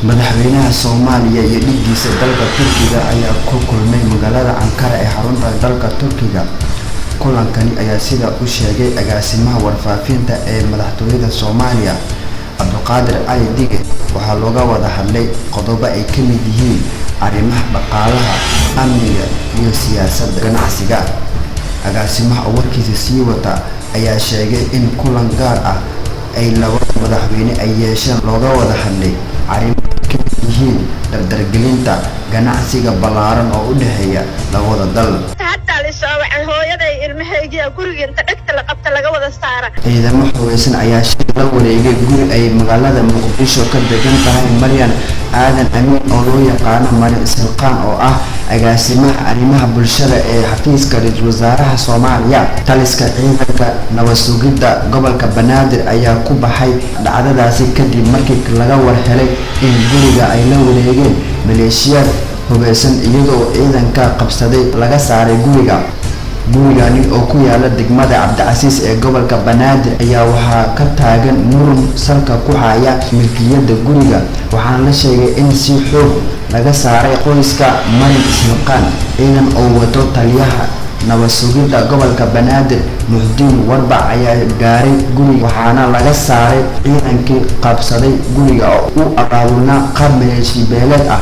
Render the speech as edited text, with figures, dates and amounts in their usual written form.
madaxweynaha Soomaaliya iyo dhigiisa dalka Turkiga ayaa ku kulmay magaalada Ankara ee xarunta dalka Turkiga. Kulankani ayaa sida uu sheegay agaasimaha warfaafinta ee madaxtooyada Soomaaliya Abdulqaadir Ali Dige. Waxaa looga wada hadlay qodobo ay ka mid yihiin arrimaha dhaqaalaha, amniga iyo siyaasadda ganacsiga. Agaasimaha warkiisa sii wata ayaa sheegay in kulan gaar ah ay labada madaxweyne ay yeesheen looga wada hadlay arrimaha ka mid yihiin dardargelinta ganacsiga ballaaran oo u dhexeeya labada dal. ciidamo hubeysan ayaa shil la wareegay guri ay magaalada Muqdisho ka degan tahay Maryan Aadan Amiin oo loo yaqaan Maryan Silqaan oo ah agaasimaha arrimaha bulshada ee xafiiska ra'iisul wasaaraha Soomaaliya. Taliska ciidanka nabad sugidda gobolka Banaadir ayaa ku baxay dhacdadaasi kadib markii laga war helay in guriga ay la wareegeen maleeshiyad hubeysan iyadoo ciidanka qabsaday laga saaray gurigani oo ku yaala degmada Cabdicasiis ee gobolka Banaadir ayaa waxaa ka taagan muran salka ku haya milkiyadda guriga, waxaana la sheegay in si xoog laga saaray qoyska Maryan Silqaan. ciidan oo wato taliyaha nabad sugidda gobolka Banaadir Muxdiin Warbac ayaa gaaray guriga, waxaana laga saaray ciidankii qabsaday guriga oo u abaabulnaa qaab maleeshiya beeleed ah.